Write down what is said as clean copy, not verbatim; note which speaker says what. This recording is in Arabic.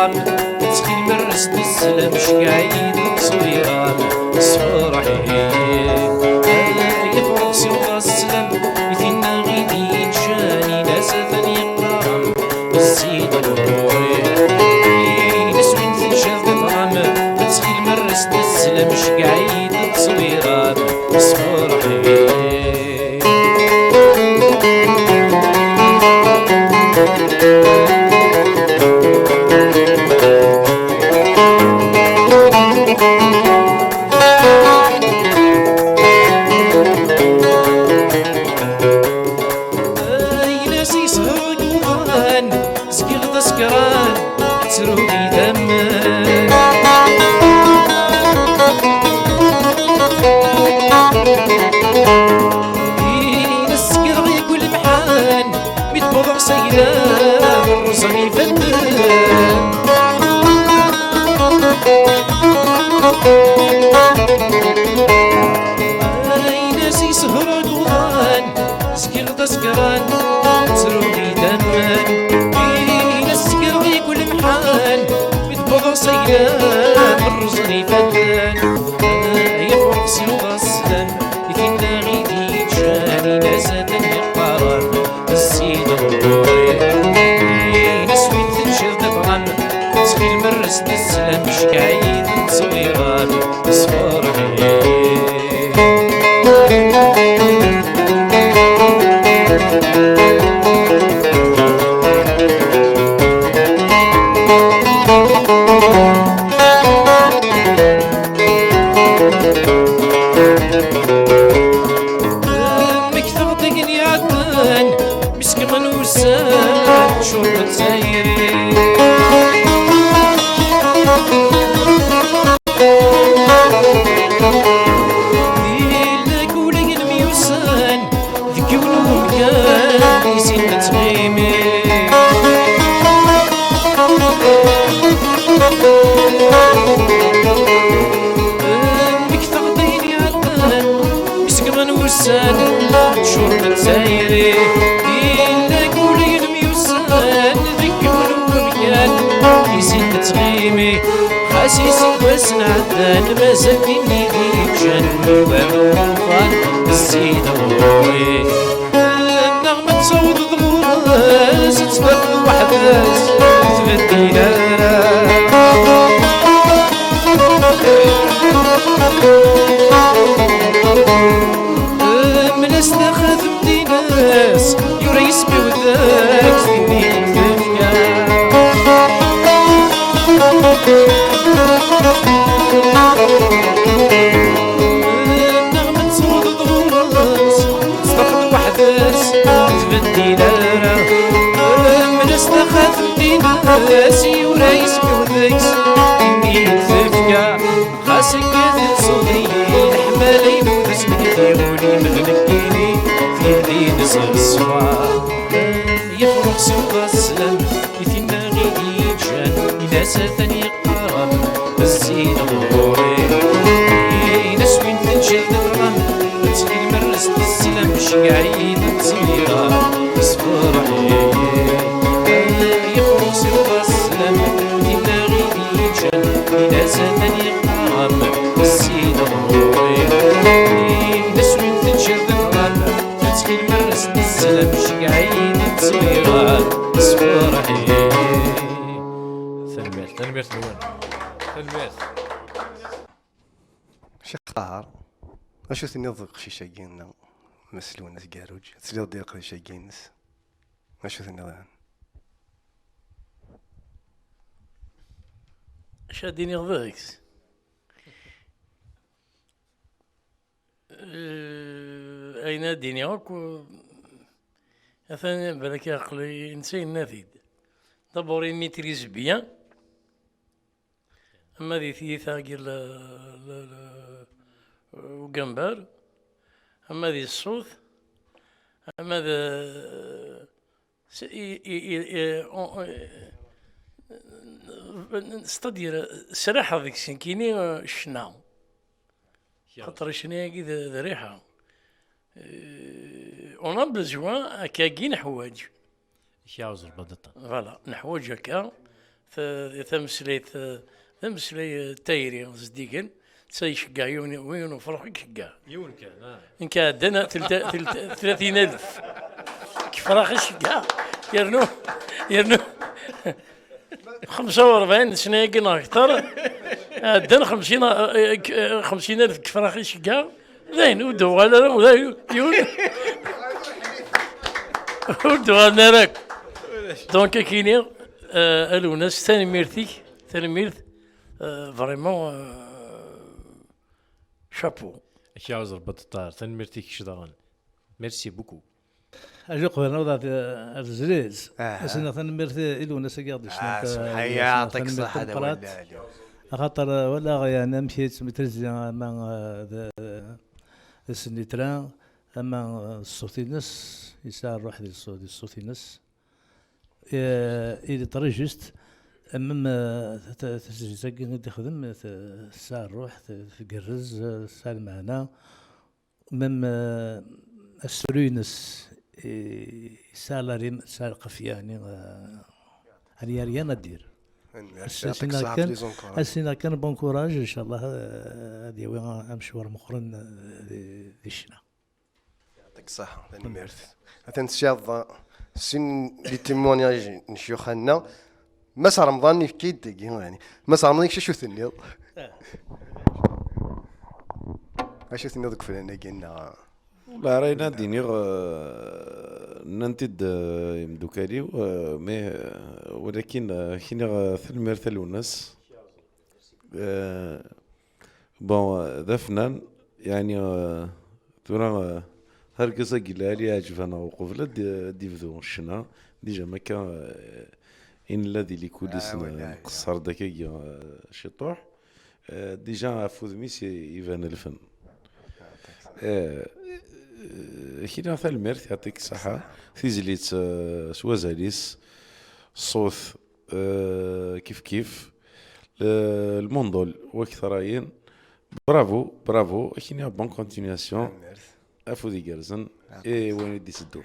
Speaker 1: الغرام تخيل من رست السلام شقايد صغيران صفرحي يفرق سوى السلام يثنى غيدي جاني ناس ثاني قرام الزيد الروحي نسوين تنشاف الغرام تخيل من رست السلام شقايد صغيران صفرحي ناسي سهرة قضان سكر سكران تروحي دمان نسكر غي كل محان بتبغى صيام الرزق فنان يفرق سلوى السلام يثنى غيدي جاني ناسا يقارن السيد الروحي نسوي تنشر دفران تخيل من رست السلام شكايد صغيران صفرحي مكثر دقني عدنان مسك من وسان شربة سايرين شربة سايري إلا قولي الميوسان ذكر وبيان يزيد تغيمي خاسيسي واسن عدان ما زكيني ذيك جنب وعوفان الزينة وروي النغمة تصوت ضغوراس تفرق وحداس تبدي نارا من استخذ بديناس يورا يسمي وذاك سنين الدنيا نغمة صوت ضغوراس استخذ وحداس تبدي نارا من استخذ بديناس يورا يسمي وذاك سنين الدنيا خاسك يدل صغير حمالين وذسمي ديروني مغلقيني في دين صرصوار يفرق سوى السلام يثنى غيدي جان يناسى ثاني قرام الزين الغوري نسوين تنشد الرام تخيل من رست السلام شقعيد صغيرة صفرحي يفرق سوى السلام يثنى غيدي جان يناسى ثاني قرام الزين الغوري نسوين تنشد الرام تخيل من رست السلام شقعيد صغيرة صفرحي تنمية الوان تنمية
Speaker 2: شقار اشو تنضق شي شاقينا مسلونا تقاروج تسليض ديق شي شاقينس اشو تنضان
Speaker 3: شاديني غضاكس أين ديني هاكو أثناء بالك عقلي نسي نافذ دابور ميتريز بيان أما ذي ثيثا قيل وقنبار أما ذي الصوت أما ذا ستدير سراحة ذيك سنكيني الشناو خاطر شنيا كذا ريحة اون ا بزوان كاكي نحواج
Speaker 1: ياوز البدطة
Speaker 3: فوالا نحواج هكا تمسلي تايري زديقن سيشقع وين وفرح يشقع
Speaker 1: يون كان
Speaker 3: إن كان دنا 30,000 كفراخ يشقع يرنو 45 سنة يمكن أكثر دنا 50,000 كفراخ يشقع زين ودو على ولا يون ودو على راك دونك كاينين الوناس تنميرت فريمون شابو
Speaker 1: يا وزر بطار تنمرتيك شدغان ميرسي بوكو
Speaker 4: أجي قبل نوضع الزليز
Speaker 2: آه.
Speaker 4: أسنا ثنمرت إلو ناس قاعد
Speaker 2: سبحان يعطيك الصحة هذا ولا
Speaker 4: خاطر ولا غيانا مشيت مترزي مع السنيتران أما الصوتينس يسار روح ديال الصوتينس إذا ترجست أمام تسجيل تخدم ساعة روح تقرز ساعة معنا أمام السرينس سالاري سالقف يعني ريانا دير السنة كان بون كوراج إن شاء الله هذه وين مشوار مقرن ديشنا
Speaker 2: يعطيك الصحة تنميرت تنشاط سن لي تيمونياج نشيوخنا مس رمضان يفكيد يعني مس رمضان شو ثنيض اش ثنيض كفلنا قلنا
Speaker 5: لا راينا دينيغ ننتد يمدوكالي مي ولكن كينيغ ثلمير ثلونس بون ذا فنان يعني ترى هرقصة قلالي عجبنا وقفلة ديفذو الشنا ديجا ما كان إن الذي لكوليس قصر دكايا شطوح ديجا فوذميس يفان الفن كينا ثالميرت يعطيك الصحة تيزليت سوازاليس الصوت كيف الموندول وكثراين برافو كينا بون كونتينياسيون افو دي جارزن اي وين يدي سدو